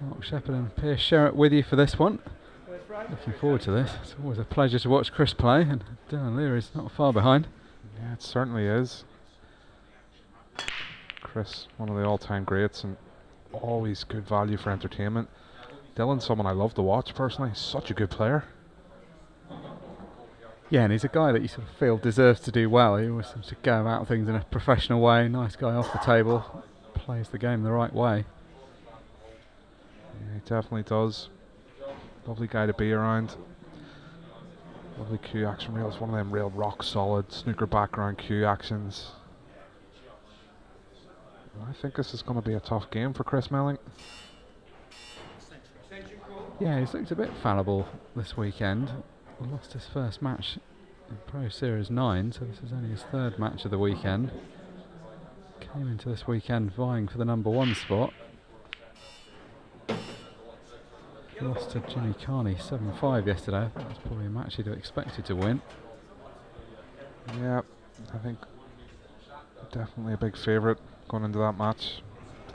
Mark Shepherd and Piers Sherratt with you for this one. Looking forward to this. It's always a pleasure to watch Chris play, and Dylan Leary's not far behind. Yeah, it certainly is. Chris, one of the all-time greats, and always good value for entertainment. Dylan's someone I love to watch personally. Such a good player. Yeah, and he's a guy that you sort of feel deserves to do well. He always seems to go about things in a professional way. Nice guy off the table, plays the game the right way. Yeah, he definitely does. Lovely guy to be around. Lovely cue action reels. One of them real rock solid snooker background cue actions. I think this is going to be a tough game for Chris Melling. Yeah, he's looked a bit fallible this weekend. Lost his first match in Pro Series 9, so this is only his third match of the weekend. Came into this weekend vying for the number 1 spot. Lost to Jimmy Carney 7-5 yesterday. That was probably a match he'd have expected to win. Yeah, I think definitely a big favourite going into that match.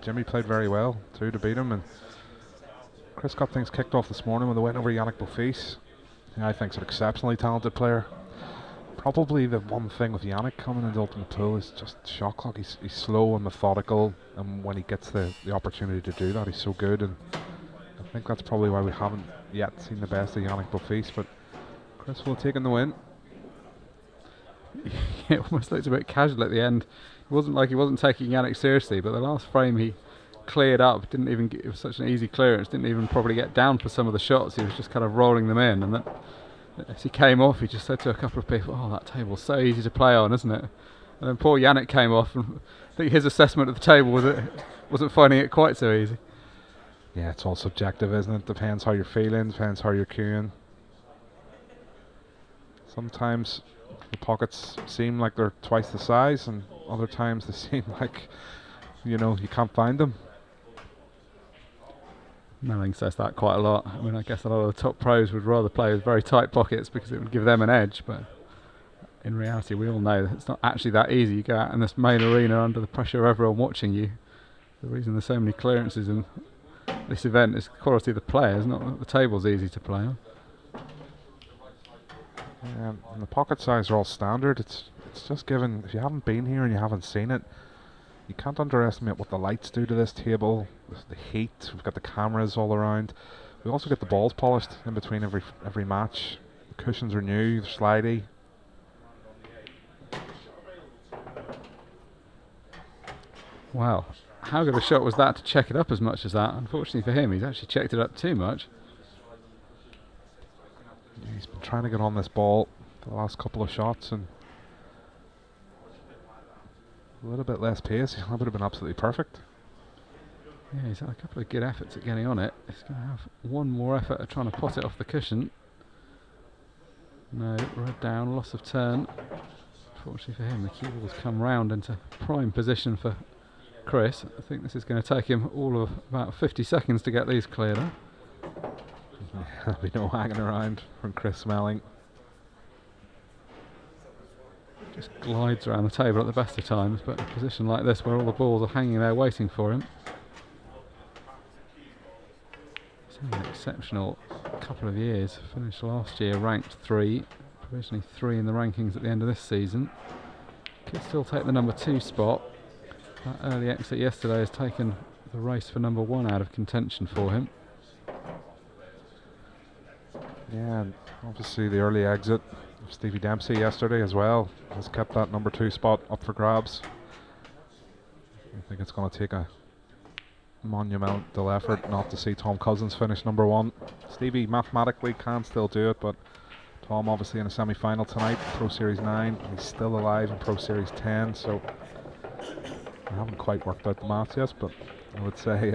Jimmy played very well too to beat him, and Chris got things kicked off this morning with a win over Yannick Beaufils. I think he's an exceptionally talented player. Probably the one thing with Yannick coming into Ultimate Pool is just shot clock. He's slow and methodical, and when he gets the opportunity to do that, he's so good. And I think that's probably why we haven't yet seen the best of Yannick Beaufils, but Chris will have taken the win. It almost looked a bit casual at the end. It wasn't like he wasn't taking Yannick seriously, but the last frame he cleared up, didn't even get, it was such an easy clearance, didn't even probably get down for some of the shots. He was just kind of rolling them in, and then as he came off, he just said to a couple of people, "Oh, that table's so easy to play on, isn't it?" And then poor Yannick came off, and I think his assessment of the table was it wasn't finding it quite so easy. Yeah, it's all subjective, isn't it? Depends how you're feeling, depends how you're cueing. Sometimes the pockets seem like they're twice the size, and other times they seem like, you can't find them. Melling says that quite a lot. I mean, I guess a lot of the top pros would rather play with very tight pockets because it would give them an edge, but in reality we all know that it's not actually that easy. You go out in this main arena under the pressure of everyone watching you. The reason there's so many clearances in this event is the quality of the players, not that the table's easy to play on. Yeah, and the pocket size are all standard. It's just given, if you haven't been here and you haven't seen it, you can't underestimate what the lights do to this table. The heat, we've got the cameras all around. We also get the balls polished in between every match. The cushions are new, they're slidey. Wow, how good a shot was that to check it up as much as that? Unfortunately for him, he's actually checked it up too much. Yeah, he's been trying to get on this ball for the last couple of shots, and a little bit less pace, that would have been absolutely perfect. Yeah, he's had a couple of good efforts at getting on it. He's going to have one more effort at trying to pot it off the cushion. No, red down, loss of turn. Fortunately for him, the cue ball's come round into prime position for Chris. I think this is going to take him all of about 50 seconds to get these cleared up. There'll be no hanging around from Chris Melling. Just glides around the table at the best of times, but in a position like this where all the balls are hanging there waiting for him. He's had an exceptional couple of years. Finished last year ranked 3, provisionally 3 in the rankings at the end of this season. Could still take the number 2 spot. That early exit yesterday has taken the race for number 1 out of contention for him. Yeah, and obviously the early exit of Stevie Dempsey yesterday as well has kept that number 2 spot up for grabs. I think it's going to take a monumental effort not to see Tom Cousins finish number 1. Stevie mathematically can still do it, but Tom obviously in a semi-final tonight, Pro Series 9, he's still alive in Pro Series 10, so I haven't quite worked out the maths yet, but I would say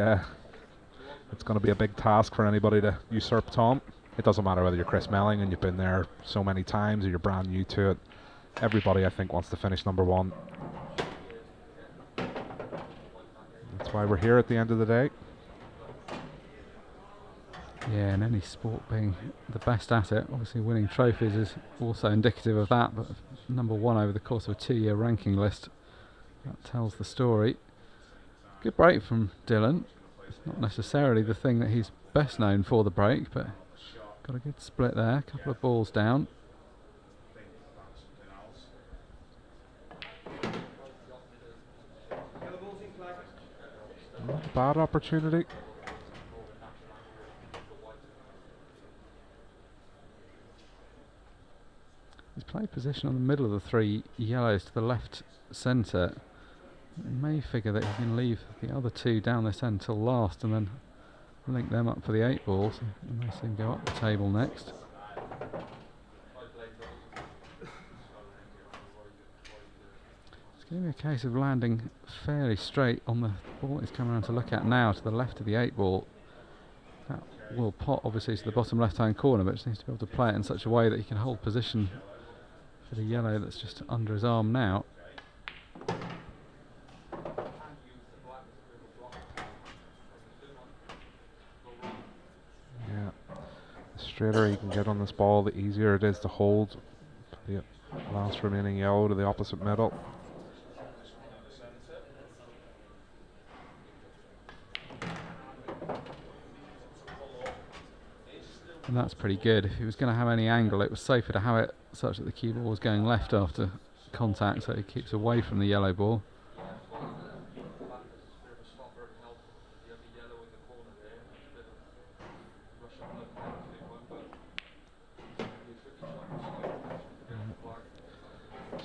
it's going to be a big task for anybody to usurp Tom. It doesn't matter whether you're Chris Melling and you've been there so many times or you're brand new to it. Everybody, I think, wants to finish number 1. That's why we're here at the end of the day. Yeah, and any sport being the best at it, obviously winning trophies is also indicative of that, but number 1 over the course of a 2-year ranking list, that tells the story. Good break from Dylan. It's not necessarily the thing that he's best known for, the break, but got a good split there. A couple of balls down. Not a bad opportunity. He's played position on the middle of the three yellows to the left centre. He may figure that he can leave the other two down this end till last and then link them up for the 8 balls and they seem to go up the table next. It's going to be a case of landing fairly straight on the ball he's coming around to look at now, to the left of the 8 ball. That will pot obviously to the bottom left hand corner, but just needs to be able to play it in such a way that he can hold position for the yellow that's just under his arm now. Yeah, the straighter you can get on this ball, the easier it is to hold the last remaining yellow to the opposite middle. And that's pretty good. If he was going to have any angle, it was safer to have it such that the cue ball was going left after contact, so he keeps away from the yellow ball.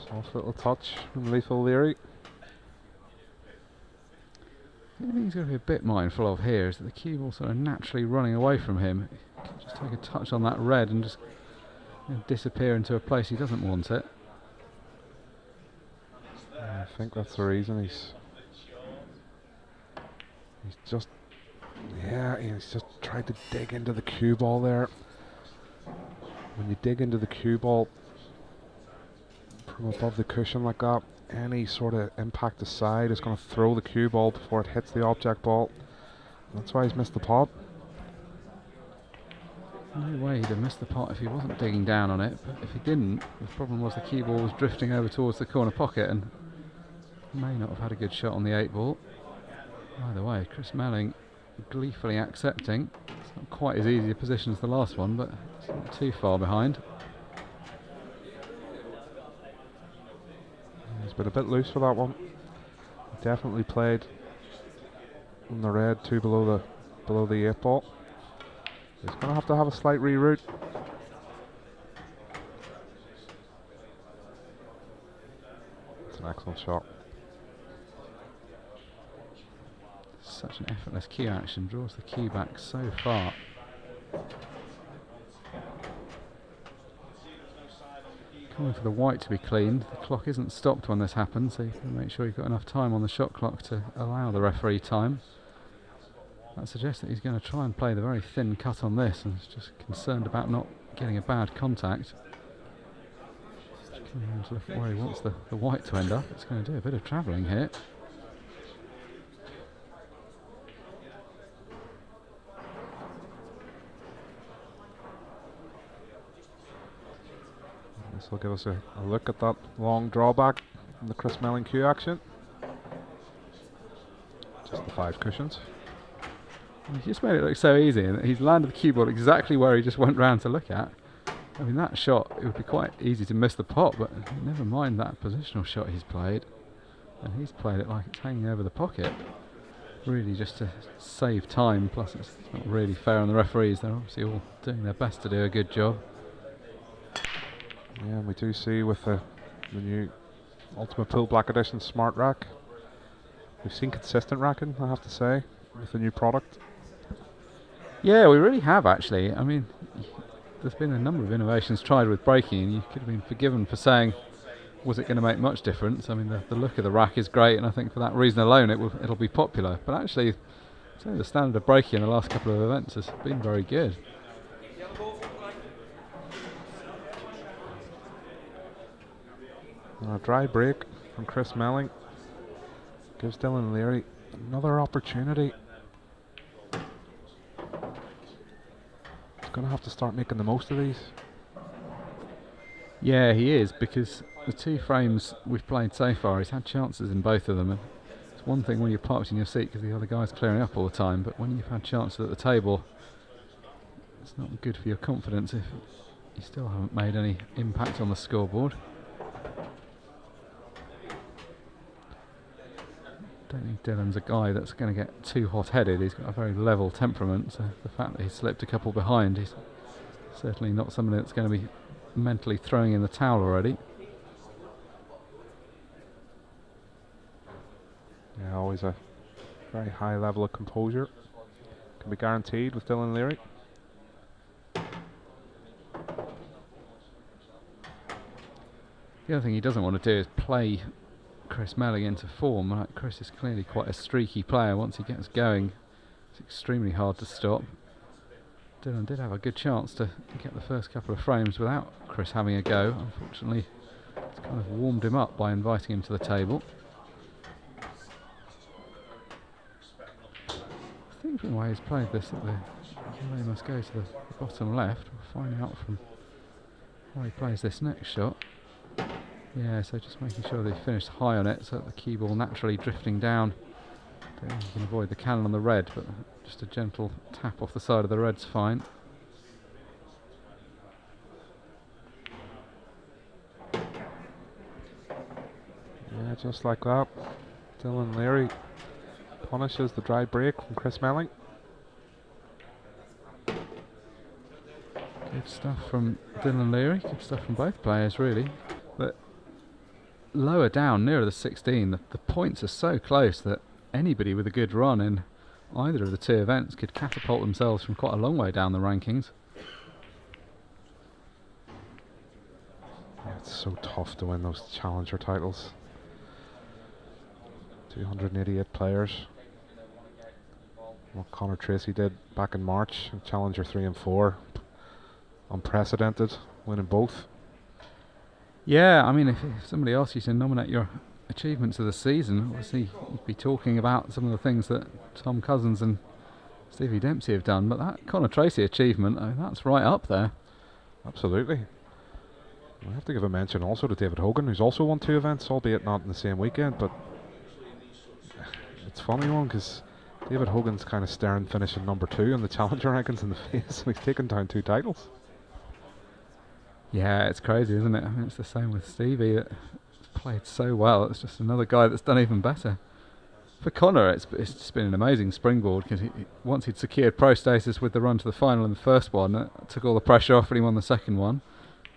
Soft little touch from lethal Leary. The thing he's got to be a bit mindful of here is that the cue ball sort of naturally running away from him. He can just take a touch on that red and just disappear into a place he doesn't want it. I think that's the reason he's just tried to dig into the cue ball there. When you dig into the cue ball from above the cushion like that, any sort of impact aside is going to throw the cue ball before it hits the object ball. That's why he's missed the pot. No way he'd have missed the pot if he wasn't digging down on it, but if he didn't, the problem was the cue ball was drifting over towards the corner pocket and may not have had a good shot on the 8 ball. Either way, Chris Melling gleefully accepting. It's not quite as easy a position as the last one, but it's not too far behind. He's been a bit loose for that one. Definitely played on the red, 2 below the 8 ball. He's going to have a slight reroute. It's an excellent shot. Such an effortless cue action, draws the cue back so far. Coming for the white to be cleaned. The clock isn't stopped when this happens, so you can make sure you've got enough time on the shot clock to allow the referee time. That suggests that he's going to try and play the very thin cut on this and is just concerned about not getting a bad contact. Just coming around to look at where he wants the white to end up. It's going to do a bit of travelling here. This will give us a look at that long drawback in the Chris Melling cue action. Just the 5 cushions. He just made it look so easy, and he's landed the cue ball exactly where he just went round to look at. I mean, that shot, it would be quite easy to miss the pot, but never mind that positional shot he's played. And he's played it like it's hanging over the pocket. Really just to save time, plus it's not really fair on the referees. They're obviously all doing their best to do a good job. Yeah, and we do see with the new Ultimate Pool Black Edition Smart Rack, we've seen consistent racking, I have to say, with the new product. Yeah, we really have actually. I mean, there's been a number of innovations tried with braking, and you could have been forgiven for saying, was it going to make much difference? I mean, the look of the rack is great, and I think for that reason alone it'll be popular. But actually, so the standard of braking in the last couple of events has been very good. A dry break from Chris Melling gives Dylan Leary another opportunity. He's going to have to start making the most of these. Yeah, he is, because the 2 frames we've played so far, he's had chances in both of them. And it's It's one thing when you're parked in your seat because the other guy's clearing up all the time, but when you've had chances at the table, it's not good for your confidence if you still haven't made any impact on the scoreboard. I don't think Dylan's a guy that's going to get too hot-headed. He's got a very level temperament, so the fact that he slipped a couple behind, he's certainly not somebody that's going to be mentally throwing in the towel already. Yeah, always a very high level of composure. Can be guaranteed with Dylan Leary. The other thing he doesn't want to do is play Chris Melling into form. Like, Chris is clearly quite a streaky player. Once he gets going, it's extremely hard to stop. Dylan did have a good chance to get the first couple of frames without Chris having a go. Unfortunately, it's kind of warmed him up by inviting him to the table. I think from the way he's played this that the he must go to the bottom left. We'll find out from how he plays this next shot. Yeah, so just making sure they finished high on it so that the cue ball naturally drifting down. Don't think you can avoid the cannon on the red, but just a gentle tap off the side of the red's fine. Yeah, just like that. Dylan Leary punishes the dry break from Chris Melling. Good stuff from Dylan Leary, good stuff from both players really. But lower down, nearer the 16, the points are so close that anybody with a good run in either of the two events could catapult themselves from quite a long way down the rankings. Yeah, it's so tough to win those challenger titles. 288 players. What Connor Tracy did back in March in Challenger 3 and 4. Unprecedented, winning both. Yeah, I mean, if somebody asked you to nominate your achievements of the season, obviously you'd be talking about some of the things that Tom Cousins and Stevie Dempsey have done, but that Connor Tracy achievement, I mean, that's right up there. Absolutely. I have to give a mention also to David Hogan, who's also won 2 events, albeit not in the same weekend, but it's a funny one because David Hogan's kind of staring finishing number 2 in the challenger rankings in the face, and he's taken down 2 titles. Yeah, it's crazy, isn't it? I mean, it's the same with Stevie, that played so well. It's just another guy that's done even better. For Connor, it's just been an amazing springboard because once he'd secured pro status with the run to the final in the first one, it took all the pressure off and he won the second one.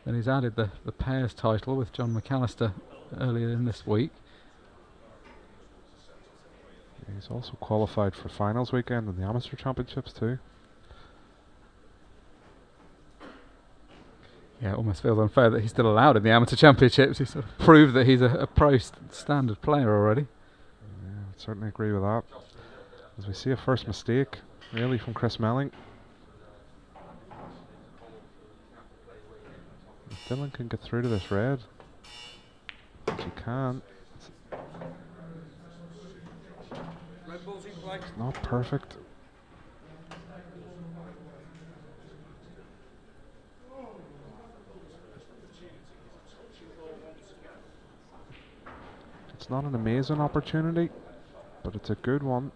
Then he's added the pairs title with John McAllister earlier in this week. Yeah, he's also qualified for finals weekend in the amateur championships too. Yeah, it almost feels unfair that he's still allowed in the amateur championships. He sort of proved that he's a pro standard player already. Yeah, I'd certainly agree with that. As we see a first mistake, really, from Chris Melling. If Dylan can get through to this red, which he can. It's not perfect. It's not an amazing opportunity, but it's a good one.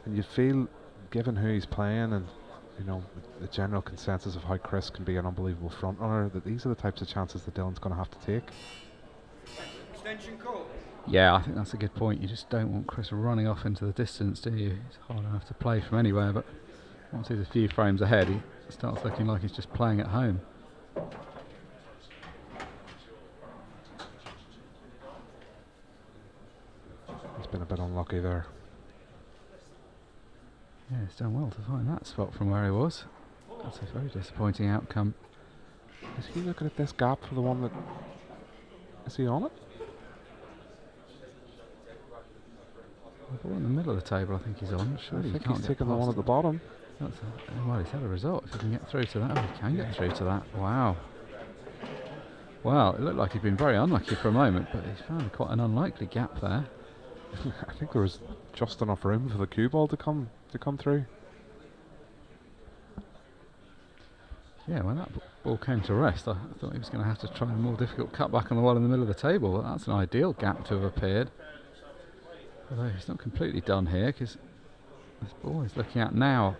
And you feel, given who he's playing and you know the general consensus of how Chris can be an unbelievable front runner, that these are the types of chances that Dylan's going to have to take. Extension call. Yeah, I think that's a good point. You just don't want Chris running off into the distance, do you? It's hard enough to play from anywhere, but once he's a few frames ahead, he starts looking like he's just playing at home. He's been a bit unlucky there. Yeah, he's done well to find that spot from where he was. That's a very disappointing outcome. Is he looking at this gap for the one that... Is he on it? The ball in the middle of the table, I think he's on. Surely I he think can't he's get taking the past one at the bottom. well, he's had a result. If he can get through to that, he can get through to that. Wow. Well, it looked like he'd been very unlucky for a moment, but he's found quite an unlikely gap there. I think there was just enough room for the cue ball to come through. Yeah, when that ball came to rest, I thought he was going to have to try a more difficult cutback on the one in the middle of the table. But that's an ideal gap to have appeared. Although he's not completely done here, because this ball he's looking at now,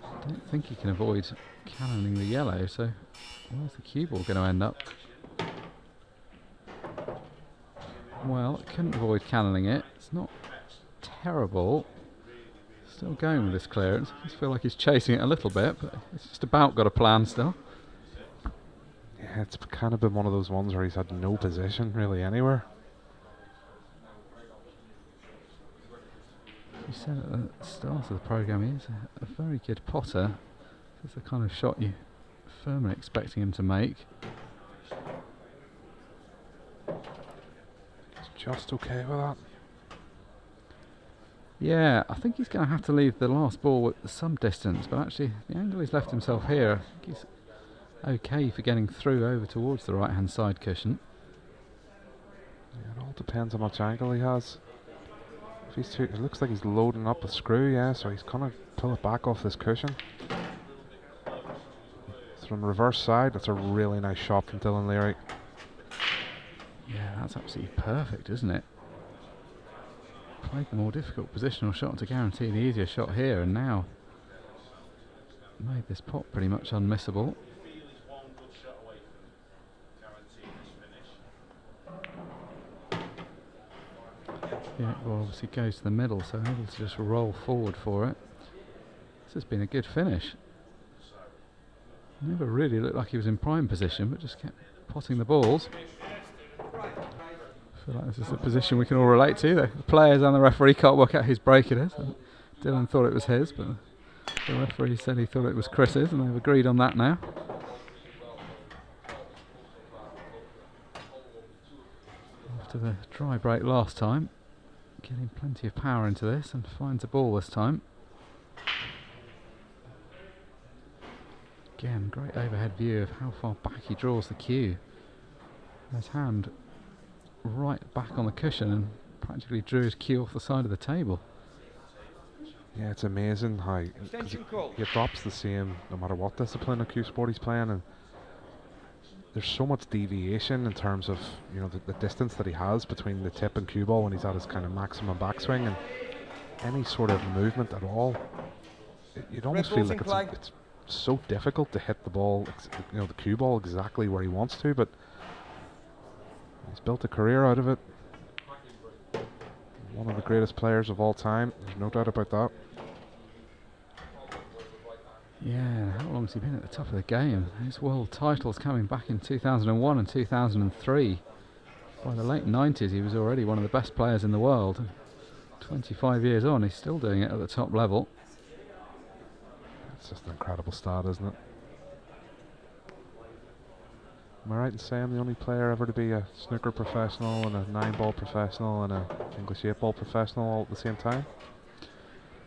I don't think he can avoid cannoning the yellow, so where's the cue ball going to end up? Well, it couldn't avoid cannoning it. It's not terrible. Still going with this clearance. I just feel like he's chasing it a little bit, but it's just about got a plan still. Yeah, it's kind of been one of those ones where he's had no position really anywhere. You said at the start of the programme he is a very good potter. This is the kind of shot you're firmly expecting him to make. He's just okay with that. Yeah, I think he's going to have to leave the last ball at some distance, but actually the angle he's left himself here, I think he's okay for getting through over towards the right hand side cushion. Yeah, it all depends how much angle he has. If he's too, it looks like he's loading up a screw, yeah, so he's gonna pull it back off this cushion. So from the reverse side, that's a really nice shot from Dylan Leary. Yeah, that's absolutely perfect, isn't it? Played the more difficult positional shot to guarantee the easier shot here, and now made this pot pretty much unmissable. Yeah, well, obviously goes to the middle, so able to just roll forward for it. This has been a good finish. Never really looked like he was in prime position, but just kept potting the balls. I feel like this is a position we can all relate to. The players and the referee can't work out whose break it is. Dylan thought it was his, but the referee said he thought it was Chris's, and they've agreed on that now. After the dry break last time, getting plenty of power into this, and finds a ball this time. Again, great overhead view of how far back he draws the cue. His hand right back on the cushion and practically drew his cue off the side of the table. Yeah, it's amazing how he drops the same no matter what discipline of cue sport he's playing, and there's so much deviation in terms of, you know, the distance that he has between the tip and cue ball when he's at his kind of maximum backswing, and any sort of movement at all, you'd almost feel like it's so difficult to hit the ball, you know, the cue ball exactly where he wants to, but he's built a career out of it. One of the greatest players of all time, there's no doubt about that. Yeah, how long has he been at the top of the game? His world titles coming back in 2001 and 2003. By the late 90s he was already one of the best players in the world. 25 years on, he's still doing it at the top level. It's just an incredible start, isn't it? Am I right in saying the only player ever to be a snooker professional and a 9-ball professional and a English 8-ball professional all at the same time?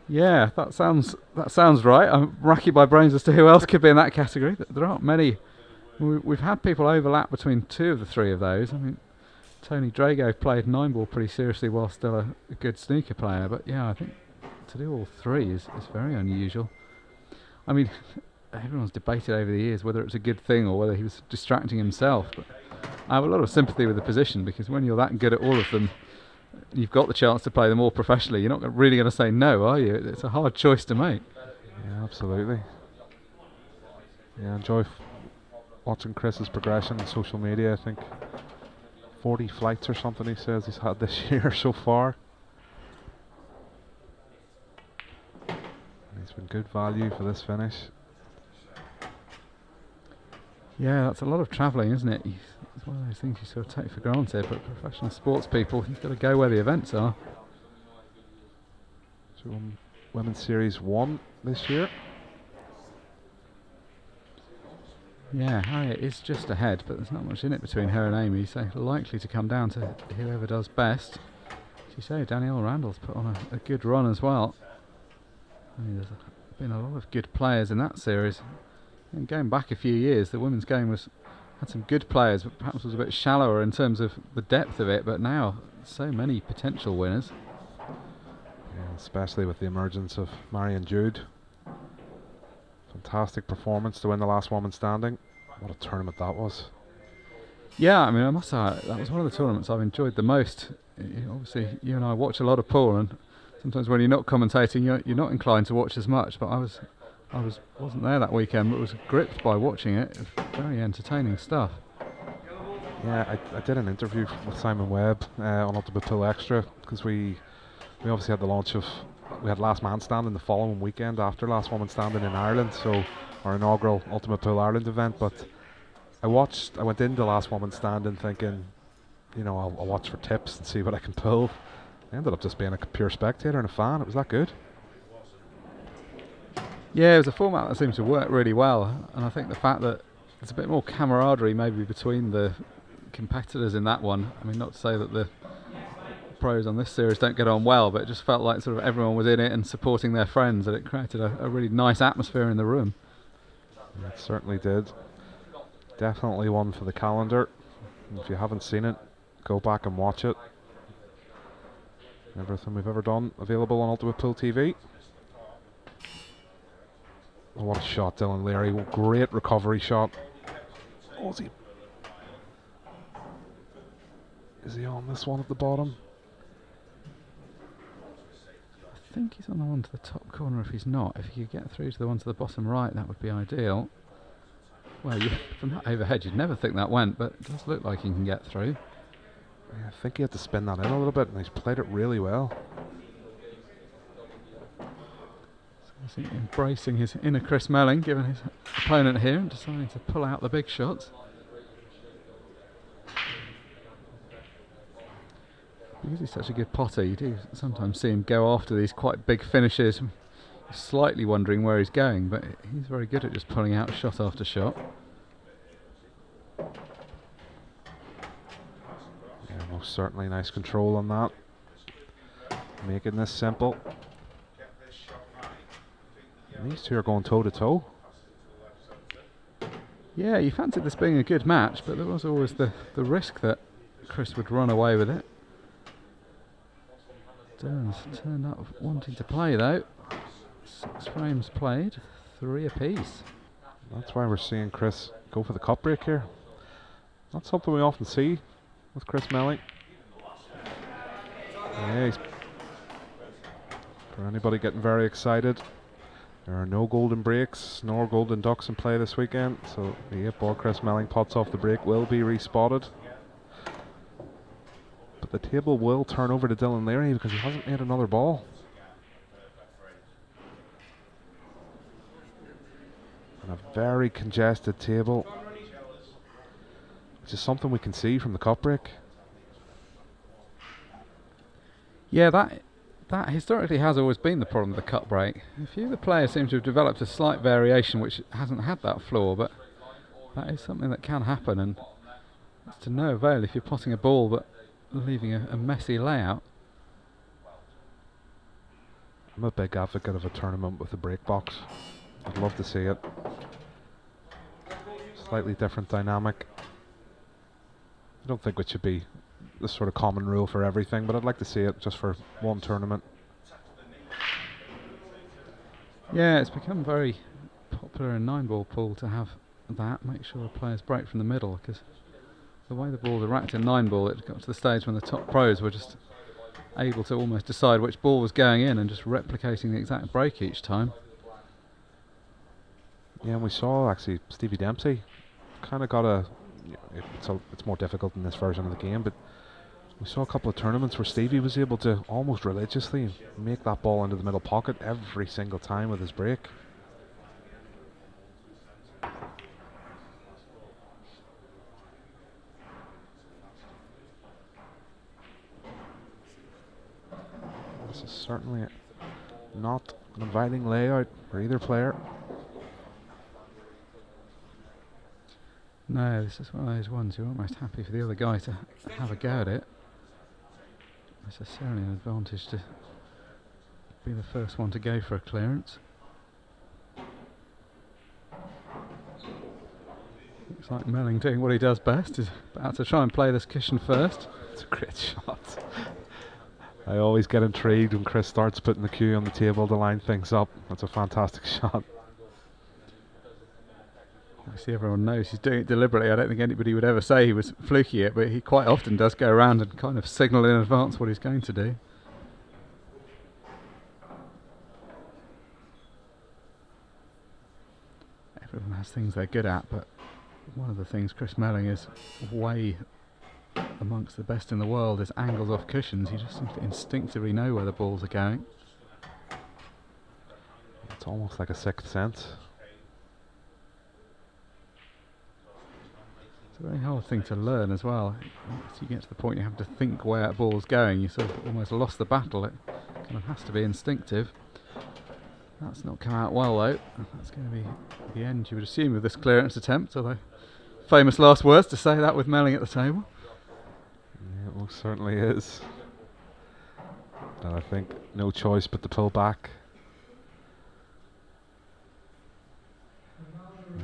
Yeah, that sounds right. I'm racking my brains as to who else could be in that category. There aren't many. We've had people overlap between two of the three of those. I mean, Tony Drago played 9-ball pretty seriously while still a good snooker player. But yeah, I think to do all three is very unusual. I mean, everyone's debated over the years whether it's a good thing or whether he was distracting himself. But I have a lot of sympathy with the position, because when you're that good at all of them, you've got the chance to play them all professionally. You're not really going to say no, are you? It's a hard choice to make. Yeah, absolutely. Yeah, enjoy watching Chris's progression on social media. I think 40 flights or something he says he's had this year so far. He's been good value for this finish. Yeah, that's a lot of travelling, isn't it? It's one of those things you sort of take for granted, but professional sports people, you've got to go where the events are. So Women's Series 1 this year. Yeah, Harriet is just ahead, but there's not much in it between her and Amy, so likely to come down to whoever does best. As you say, Danielle Randall's put on a good run as well. I mean, there's been a lot of good players in that series. And going back a few years, the women's game had some good players, but perhaps was a bit shallower in terms of the depth of it. But now, so many potential winners. Yeah, especially with the emergence of Marion Jude. Fantastic performance to win the last woman standing. What a tournament that was. Yeah, I mean, I must say that was one of the tournaments I've enjoyed the most. Obviously, you and I watch a lot of pool, and sometimes when you're not commentating, you're not inclined to watch as much. But wasn't there that weekend, but was gripped by watching it. It was very entertaining stuff. Yeah, I did an interview with Simon Webb on Ultimate Pool Extra, because we obviously had the launch of, we had Last Man Standing the following weekend after Last Woman Standing in Ireland, so our inaugural Ultimate Pool Ireland event. But I went into Last Woman Standing thinking, I'll watch for tips and see what I can pull. I ended up just being a pure spectator and a fan. It was that good. Yeah, it was a format that seemed to work really well, and I think the fact that there's a bit more camaraderie maybe between the competitors in that one. I mean, not to say that the pros on this series don't get on well, but it just felt like sort of everyone was in it and supporting their friends, and it created a really nice atmosphere in the room. It certainly did. Definitely one for the calendar. If you haven't seen it, go back and watch it. Everything we've ever done available on Ultimate Pool TV. Oh, what a shot, Dylan Leary. Great recovery shot. Oh, is he on this one at the bottom? I think he's on the one to the top corner. If he's not, if he could get through to the one to the bottom right, that would be ideal. Well, from that overhead, you'd never think that went, but it does look like he can get through. Yeah, I think he had to spin that in a little bit, and he's played it really well. So I think embracing his inner Chris Melling, given his opponent here, and deciding to pull out the big shots. Because he's such a good potter, you do sometimes see him go after these quite big finishes, slightly wondering where he's going, but he's very good at just pulling out shot after shot. Yeah, most certainly nice control on that. Making this simple. And these two are going toe to toe. Yeah, you fancied this being a good match, but there was always the risk that Chris would run away with it. Dylan's turned up wanting to play though. 6 frames played, 3 apiece. That's why we're seeing Chris go for the cup break here. Not something we often see with Chris Melling. Yeah, for anybody getting very excited, there are no golden breaks nor golden ducks in play this weekend, so the 8-ball Chris Melling pots off the break will be respotted. But the table will turn over to Dylan Leary because he hasn't made another ball. And a very congested table, which is something we can see from the cup break. Yeah, that historically has always been the problem with the cut break. A few of the players seem to have developed a slight variation which hasn't had that flaw, but that is something that can happen, and it's to no avail if you're potting a ball but leaving a messy layout. I'm a big advocate of a tournament with a break box. I'd love to see it. Slightly different dynamic. I don't think it should be the sort of common rule for everything, but I'd like to see it just for one tournament. Yeah, it's become very popular in 9-ball pool to have that. Make sure the players break from the middle, because the way the balls are racked in 9-ball, it got to the stage when the top pros were just able to almost decide which ball was going in and just replicating the exact break each time. Yeah, and we saw actually Stevie Dempsey kind of got it's more difficult in this version of the game, but we saw a couple of tournaments where Stevie was able to almost religiously make that ball into the middle pocket every single time with his break. This is certainly not an inviting layout for either player. No, this is one of those ones you're almost happy for the other guy to have a go at it. Necessarily an advantage to be the first one to go for a clearance. Looks like Melling doing what he does best, is about to try and play this cushion first. It's a great shot. I always get intrigued when Chris starts putting the cue on the table to line things up. That's a fantastic shot. Obviously everyone knows he's doing it deliberately. I don't think anybody would ever say he was fluky it, but he quite often does go around and kind of signal in advance what he's going to do. Everyone has things they're good at, but one of the things Chris Melling is way amongst the best in the world is angles off cushions. He just seems to instinctively know where the balls are going. It's almost like a sixth sense. It's a very hard thing to learn as well. Once you get to the point you have to think where a ball's going, you sort of almost lost the battle. It kind of has to be instinctive. That's not come out well though. That's going to be the end, you would assume, of this clearance attempt, although famous last words to say that with Melling at the table. Yeah, it most certainly is. And I think no choice but to pull back.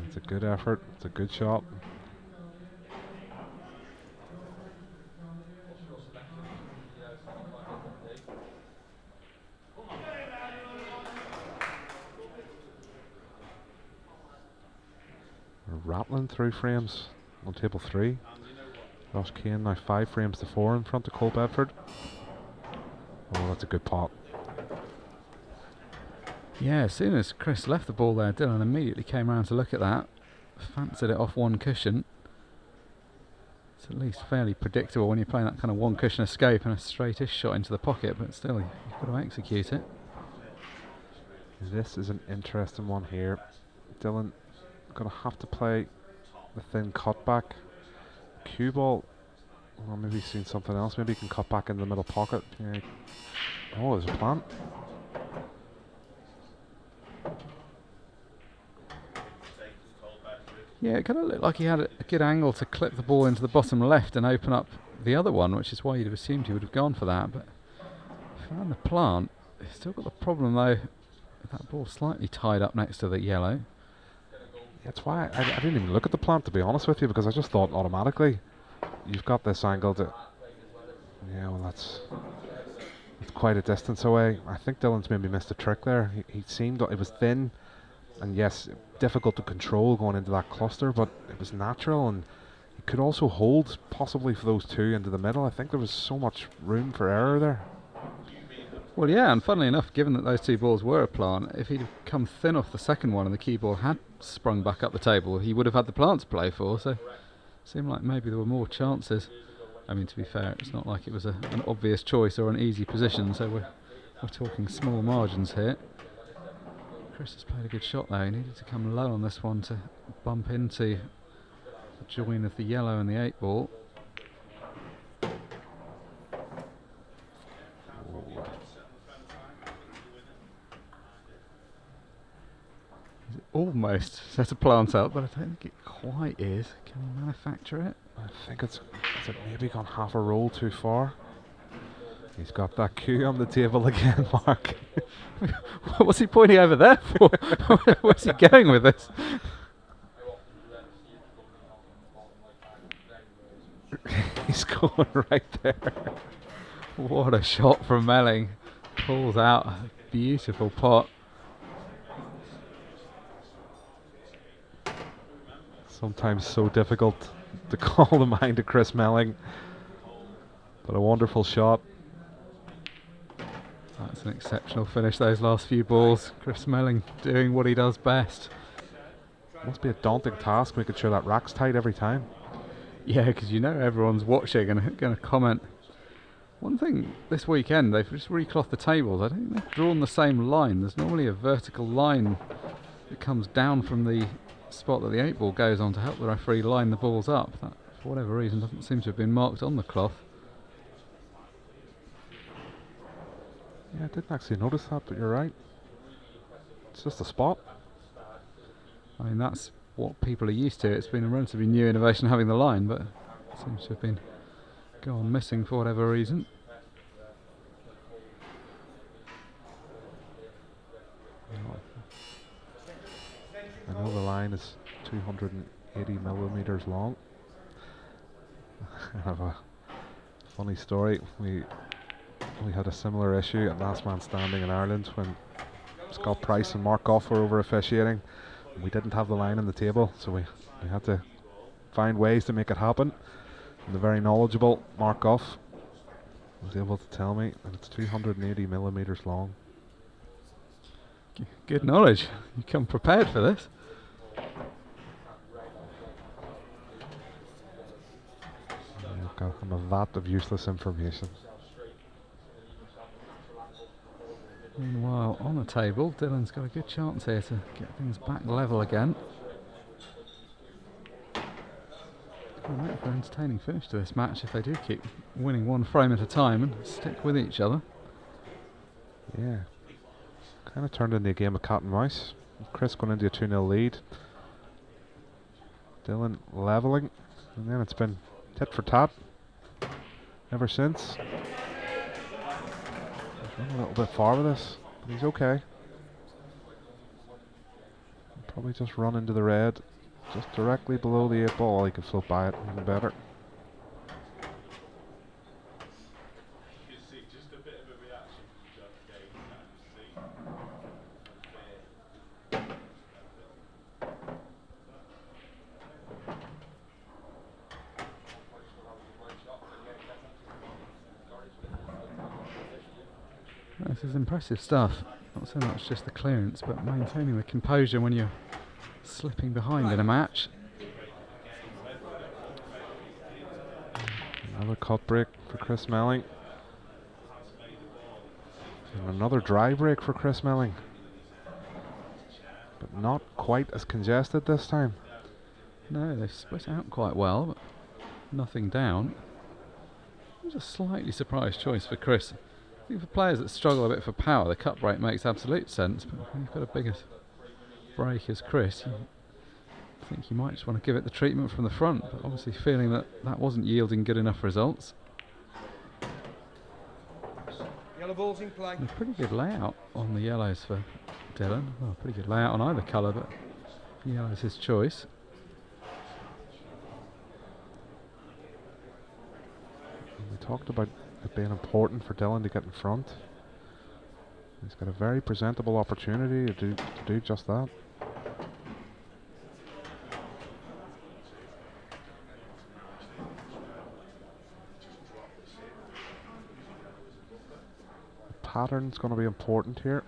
It's a good effort, it's a good shot. We're rattling through frames on table 3. Ross Kane now 5 frames to 4 in front of Cole Bedford. Oh, that's a good pot. Yeah, as soon as Chris left the ball there, Dylan immediately came around to look at that. Fancied it off one cushion. It's at least fairly predictable when you're playing that kind of one cushion escape and a straightish shot into the pocket, but still, you've got to execute it. This is an interesting one here. Dylan going to have to play the thin cutback. Cue ball. Well, maybe he's seen something else. Maybe he can cut back in the middle pocket. Yeah. Oh, there's a plan. Yeah, it kind of looked like he had a good angle to clip the ball into the bottom left and open up the other one, which is why you'd have assumed he would have gone for that. But found the plant. He's still got the problem though, with that ball slightly tied up next to the yellow. That's why I didn't even look at the plant, to be honest with you, because I just thought automatically you've got this angle to. Yeah, well, that's quite a distance away. I think Dylan's maybe missed a trick there. He seemed it was thin, and yes, difficult to control going into that cluster, but it was natural, and he could also hold possibly for those two into the middle. I think there was so much room for error there. Well, yeah, and funnily enough, given that those two balls were a plant, if he'd have come thin off the second one and the cue ball had sprung back up the table, he would have had the plant to play for, so it seemed like maybe there were more chances. I mean, to be fair, it's not like it was an obvious choice or an easy position, so we're talking small margins here. Chris has played a good shot though. He needed to come low on this one to bump into the join of the yellow and the 8 ball. He's almost set a plant up, but I don't think it quite is. Can he manufacture it? I think it's maybe gone half a roll too far. He's got that cue on the table again, Mark. What's he pointing over there for? Where's he going with this? He's going right there. What a shot from Melling. Pulls out a beautiful pot. Sometimes so difficult to call the mind of Chris Melling, but a wonderful shot. That's an exceptional finish, those last few balls. Chris Melling doing what he does best. Must be a daunting task making sure that rack's tight every time. Yeah, because you know everyone's watching and going to comment. One thing this weekend, they've just reclothed the tables. I don't think they've drawn the same line. There's normally a vertical line that comes down from the spot that the 8 ball goes on to help the referee line the balls up. That, for whatever reason, doesn't seem to have been marked on the cloth. Yeah, I didn't actually notice that, but you're right. It's just a spot. I mean, that's what people are used to. It's been a relatively new innovation having the line, but it seems to have been gone missing for whatever reason. I know the line is 280 millimeters long. I have a funny story. We had a similar issue at Last Man Standing in Ireland when Scott Price and Mark Goff were over officiating. We didn't have the line on the table, so we had to find ways to make it happen. And the very knowledgeable Mark Goff was able to tell me that it's 280 millimeters long. Good knowledge. You come prepared for this. I'm a vat of useless information. Meanwhile, on the table, Dylan's got a good chance here to get things back level again. Going to make for an entertaining finish to this match if they do keep winning one frame at a time and stick with each other. Yeah. Kind of turned into a game of cat and mouse. Chris going into a 2-0 lead. Dylan levelling. And then it's been tit for tat ever since. He's run a little bit far with this, but he's okay. He'll probably just run into the red, just directly below the 8 ball. He can float by it even better. This is impressive stuff. Not so much just the clearance, but maintaining the composure when you're slipping behind in a match. Another cut break for Chris Melling. And another dry break for Chris Melling. But not quite as congested this time. No, they've split out quite well, but nothing down. It was a slightly surprise choice for Chris. I think for players that struggle a bit for power, the cut break makes absolute sense, but when you've got a bigger break as Chris, I think you might just want to give it the treatment from the front, but obviously feeling that that wasn't yielding good enough results. Yellow balls in play. A pretty good layout on the yellows for Dylan. Well, pretty good layout on either colour, but yellow's his choice. We talked about it being important for Dylan to get in front. He's got a very presentable opportunity to do just that. The pattern's going to be important here.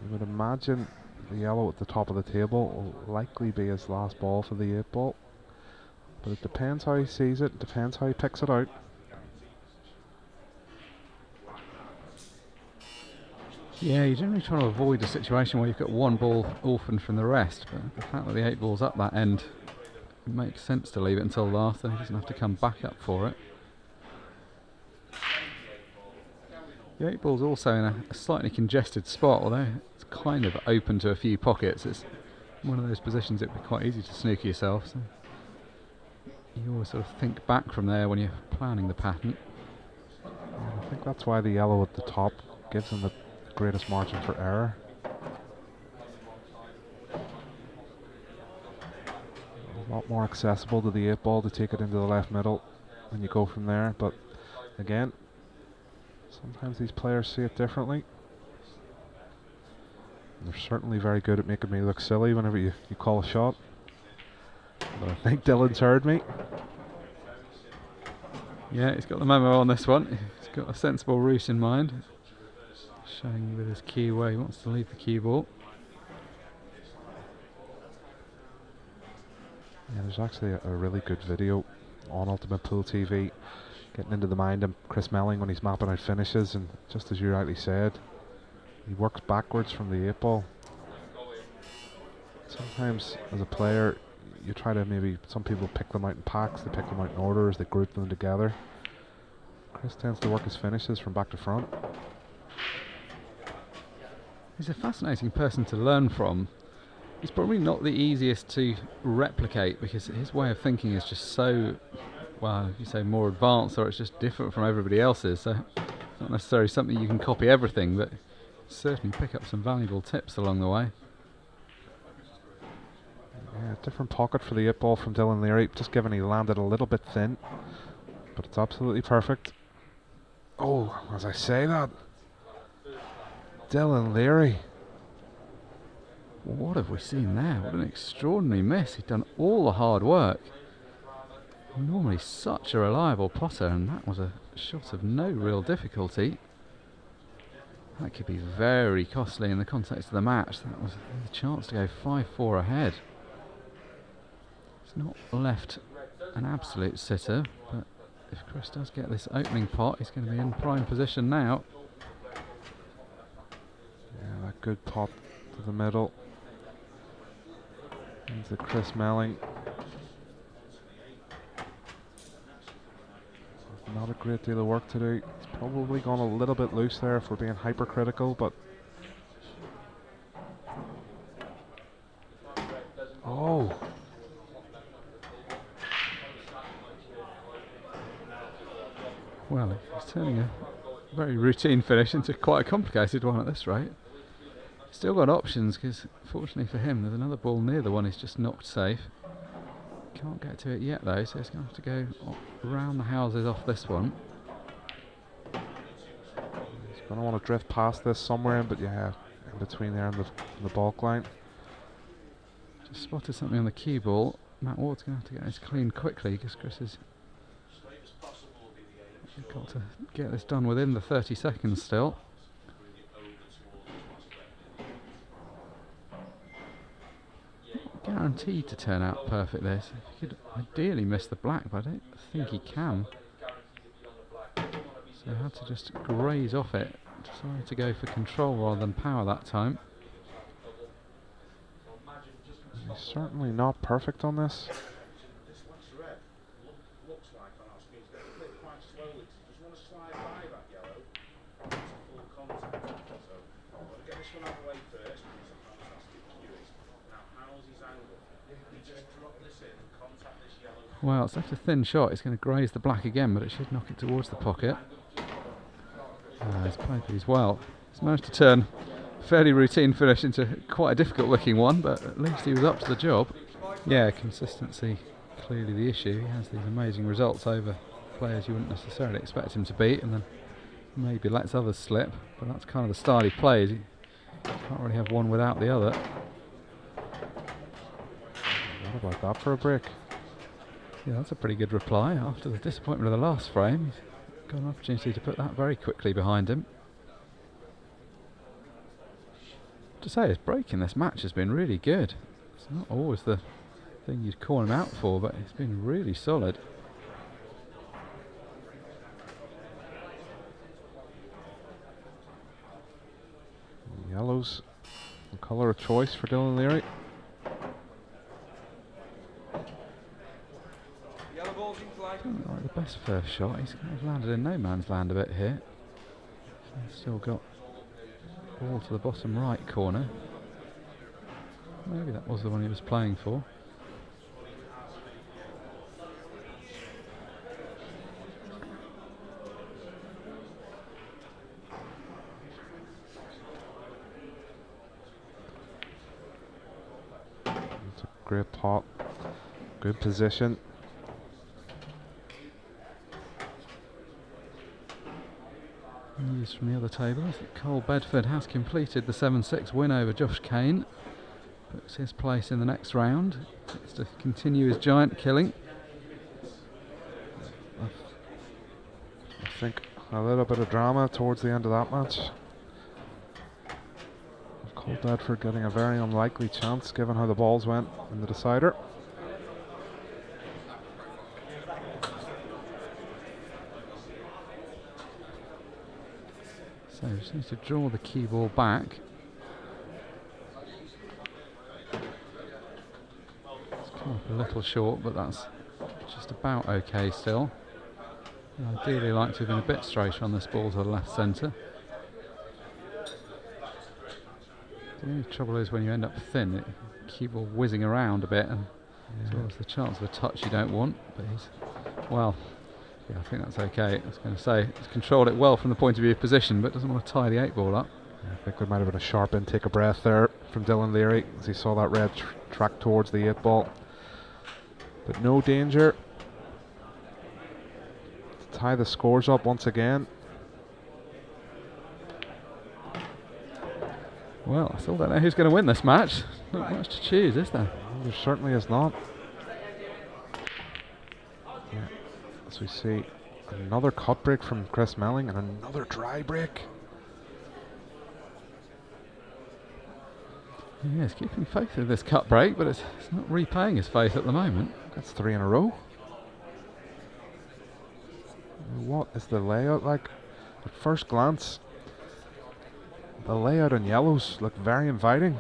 You would imagine the yellow at the top of the table will likely be his last ball for the 8 ball. But it depends how he sees it, depends how he picks it out. Yeah, you're generally trying to avoid a situation where you've got one ball orphaned from the rest, but the fact that the 8 ball's up that end, it makes sense to leave it until last, then he doesn't have to come back up for it. The 8 ball's also in a slightly congested spot, although it's kind of open to a few pockets. It's one of those positions it'd be quite easy to snooker yourself, so you always sort of think back from there when you're planning the pattern. I think that's why the yellow at the top gives him the greatest margin for error. A lot more accessible to the 8 ball to take it into the left middle when you go from there, but again, sometimes these players see it differently. And they're certainly very good at making me look silly whenever you call a shot. But I think Dylan's heard me. Yeah, he's got the memo on this one. He's got a sensible route in mind. Showing you with his cue where he wants to leave the cue ball. Yeah, there's actually a really good video on Ultimate Pool TV getting into the mind of Chris Melling when he's mapping out finishes, and just as you rightly said, he works backwards from the 8 ball. Sometimes as a player you try to maybe, some people pick them out in packs, they pick them out in orders, they group them together. Chris tends to work his finishes from back to front. He's a fascinating person to learn from. He's probably not the easiest to replicate because his way of thinking is just so, well, if you say more advanced, or it's just different from everybody else's. So it's not necessarily something you can copy everything, but certainly pick up some valuable tips along the way. Yeah, different pocket for the 8 ball from Dylan Leary, just given he landed a little bit thin, but it's absolutely perfect. Oh, as I say that, Dylan Leary What have we seen there? What an extraordinary miss. He'd done all the hard work. Normally such a reliable potter, and that was a shot of no real difficulty. That could be very costly in the context of the match. That was the chance to go 5-4 ahead. It's not left an absolute sitter, but if Chris does get this opening pot, he's going to be in prime position now. Yeah, that good pot to the middle. Into Chris Melling. Not a great deal of work to do. It's probably gone a little bit loose there if we're being hypercritical, but oh. Well, he's turning a very routine finish into quite a complicated one at this rate. Still got options, because fortunately for him, there's another ball near the one he's just knocked safe. Can't get to it yet though, so he's going to have to go around the houses off this one. He's going to want to drift past this somewhere, but yeah, in between there and the balk line. Just spotted something on the cue ball. Matt Ward's going to have to get this clean quickly, because Chris has got to get this done within the 30 seconds still. Guaranteed to turn out perfect this. He could ideally miss the black, but I don't think he can. So I had to just graze off it. Decided to go for control rather than power that time. He's certainly not perfect on this. Well, it's left a thin shot. It's going to graze the black again, but it should knock it towards the pocket. He's played these well. He's managed to turn a fairly routine finish into quite a difficult looking one, but at least he was up to the job. Yeah, consistency clearly the issue. He has these amazing results over players you wouldn't necessarily expect him to beat, and then maybe lets others slip, but that's kind of the style he plays. He can't really have one without the other. What about that for a break? Yeah, that's a pretty good reply. After the disappointment of the last frame, he's got an opportunity to put that very quickly behind him. To say his break in this match has been really good. It's not always the thing you'd call him out for, but it's been really solid. Yellow's the colour of choice for Dylan Leary. Not the best first shot. He's kind of landed in no man's land a bit here. He's still got ball to the bottom right corner. Maybe that was the one he was playing for. It's a great pot, good position. News from the other tables that Cole Bedford has completed the 7-6 win over Josh Kane. Books his place in the next round. It's to continue his giant killing. I think a little bit of drama towards the end of that match. Cole Bedford getting a very unlikely chance given how the balls went in the decider. So he just needs to draw the cue ball back. It's come up a little short, but that's just about okay still. I'd ideally like to have been a bit straighter on this ball to the left centre. The only trouble is when you end up thin, the cue ball whizzing around a bit, and as well as the chance of a touch you don't want. But he's, well, yeah, I think that's okay. I was going to say, he's controlled it well from the point of view of position, but doesn't want to tie the 8-ball up. Yeah, I think there might have been a sharp intake of breath there from Dylan Leary as he saw that red track towards the 8-ball. But no danger to tie the scores up once again. Well, I still don't know who's going to win this match. Not much to choose, is there? There certainly is not. Yeah, as we see, another cut break from Chris Melling and another dry break. Yeah, he's keeping faith in this cut break, but it's not repaying his faith at the moment. That's 3 in a row. What is the layout like? At first glance, the layout on yellows look very inviting.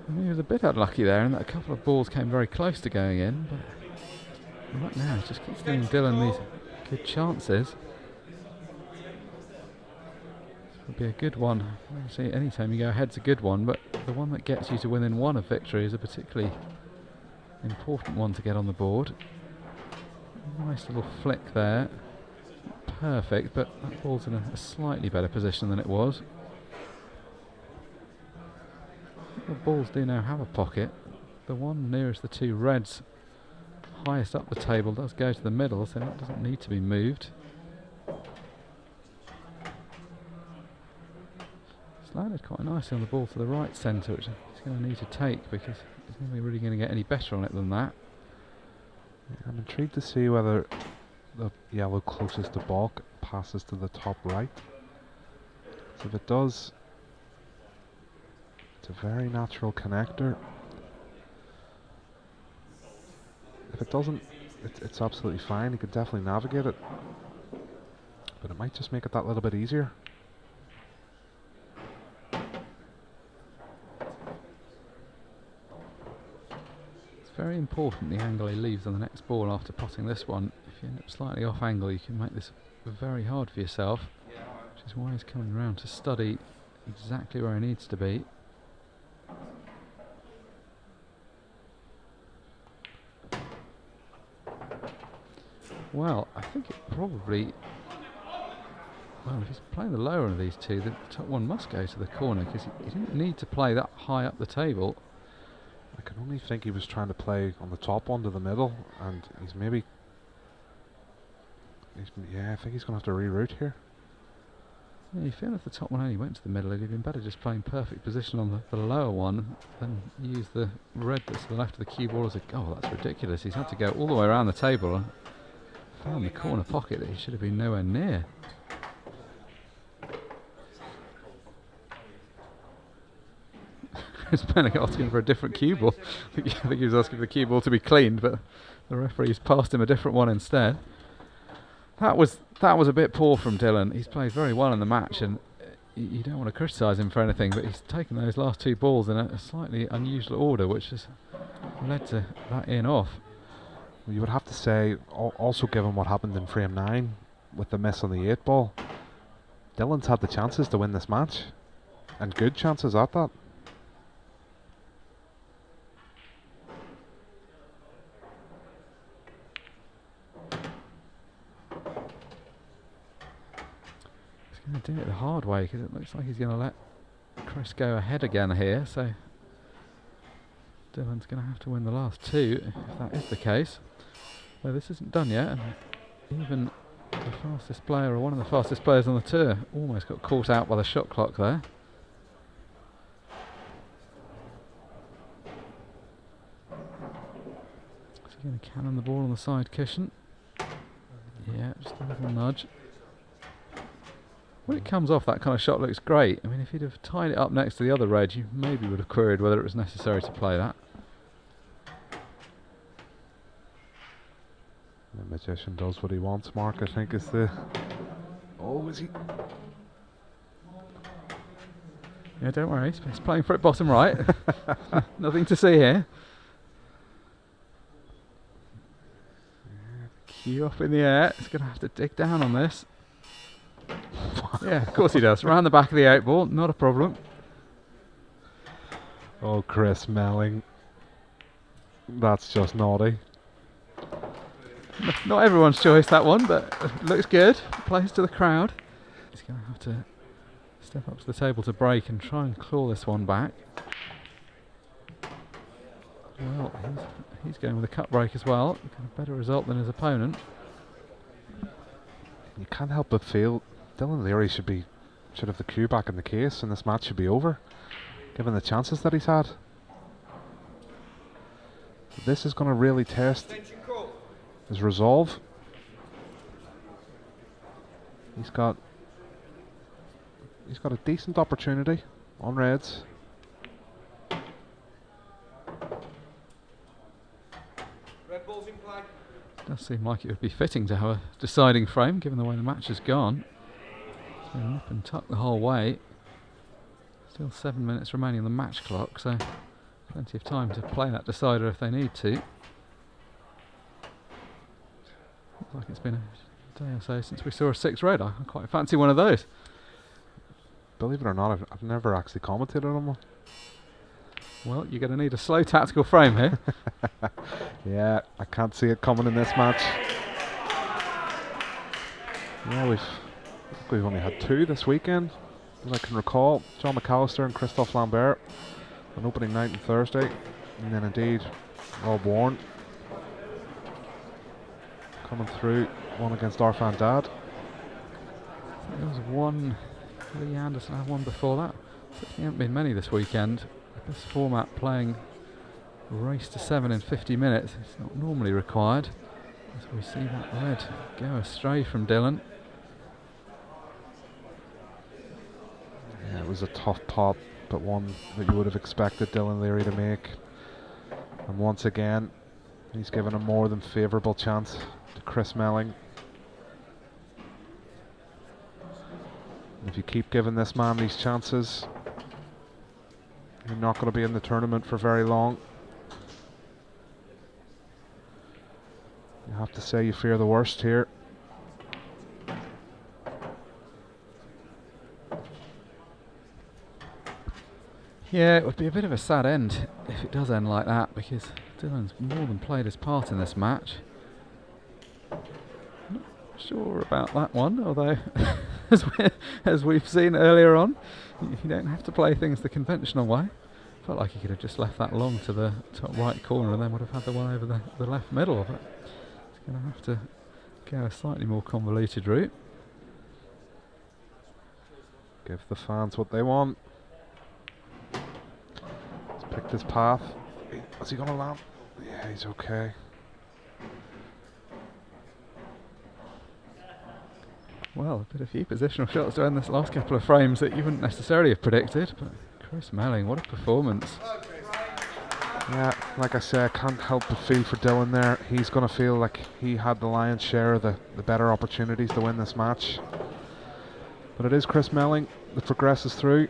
I mean, he was a bit unlucky there in that a couple of balls came very close to going in, but right now he just keeps giving Dylan these good chances. Would be a good one. Obviously, any time you go ahead's a good one, but the one that gets you to within one of victory is a particularly important one to get on the board. Nice little flick there. Perfect, but that ball's in a slightly better position than it was. The balls do now have a pocket. The one nearest the two reds, highest up the table, does go to the middle, so that doesn't need to be moved. Landed quite nicely on the ball to the right centre, which he's going to need to take because he's not really going to get any better on it than that. I'm intrigued to see whether the yellow closest to balk passes to the top right. So if it does, it's a very natural connector. If it doesn't, it's absolutely fine. He could definitely navigate it, but it might just make it that little bit easier. Very important the angle he leaves on the next ball after potting this one. If you end up slightly off angle, you can make this very hard for yourself, which is why he's coming around to study exactly where he needs to be. Well, I think it probably... Well, if he's playing the lower of these two, the top one must go to the corner because he didn't need to play that high up the table. I can only think he was trying to play on the top one to the middle, and he's maybe... yeah, I think he's going to have to reroute here. Yeah, you feel if the top one only went to the middle, it'd have been better just playing perfect position on the lower one than use the red that's to the left of the cue ball as a... Oh, that's ridiculous. He's had to go all the way around the table and found the corner pocket that he should have been nowhere near. Chris Melling asking for a different cue ball. I think he was asking for the cue ball to be cleaned, but the referee's passed him a different one instead. That was a bit poor from Dylan. He's played very well in the match, and you don't want to criticise him for anything, but he's taken those last two balls in a slightly unusual order, which has led to that in off. Well, you would have to say, also given what happened in frame 9 with the miss on the 8 ball, Dylan's had the chances to win this match, and good chances at that. Going to do it the hard way because it looks like he's going to let Chris go ahead again here, so Dylan's going to have to win the last two if that is the case. Though this isn't done yet, and even the fastest player, or one of the fastest players on the tour, almost got caught out by the shot clock there. Is he going to cannon the ball on the side cushion? Yeah, just a little nudge. When it comes off, that kind of shot looks great. I mean, if he'd have tied it up next to the other red, you maybe would have queried whether it was necessary to play that. The magician does what he wants, Mark, I think is the... Oh, is he? Yeah, don't worry, he's playing for it bottom right. Nothing to see here. Cue up in the air. He's going to have to dig down on this. Yeah, of course he does. Round the back of the 8 ball, not a problem. Oh, Chris Melling. That's just naughty. Not everyone's choice, that one, but looks good. Plays to the crowd. He's going to have to step up to the table to break and try and claw this one back. Well, he's going with a cut break as well. Got a better result than his opponent. You can't help but feel Dylan Leary should be should have the cue back in the case, and this match should be over, given the chances that he's had. This is going to really test his resolve. He's got a decent opportunity on reds. Red ball's in play. Does seem like it would be fitting to have a deciding frame, given the way the match has gone. So nip and tuck the whole way. Still 7 minutes remaining on the match clock, so plenty of time to play that decider if they need to. Looks like it's been a day or so since we saw a 6 red. I quite fancy one of those. Believe it or not, I've never actually commentated on one. Well, you're going to need a slow tactical frame here. Yeah, I can't see it coming in this match. Yeah, we've only had 2 this weekend, as I can recall. John McAllister and Christophe Lambert on opening night on Thursday, and then indeed Rob Warren coming through, one against Arfan Dad. There was one, Lee Anderson had one before that. Certainly haven't been many this weekend. This format playing race to 7 in 50 minutes, it's not normally required. As we see that red go astray from Dylan. Yeah, it was a tough pot, but one that you would have expected Dylan Leary to make. And once again, he's given a more than favourable chance to Chris Melling. And if you keep giving this man these chances, you're not going to be in the tournament for very long. You have to say you fear the worst here. Yeah, it would be a bit of a sad end if it does end like that, because Dylan's more than played his part in this match. Not sure about that one, although as we've seen earlier on, you don't have to play things the conventional way. Felt like he could have just left that long to the top right corner and then would have had the one over the left middle, but he's going to have to go a slightly more convoluted route. Give the fans what they want. He's picked his path. Is he going to land? Yeah, he's okay. Well, a few positional shots to end this last couple of frames that you wouldn't necessarily have predicted, but Chris Melling, what a performance. Yeah, like I say, I can't help but feel for Dylan there. He's going to feel like he had the lion's share of the better opportunities to win this match. But it is Chris Melling that progresses through.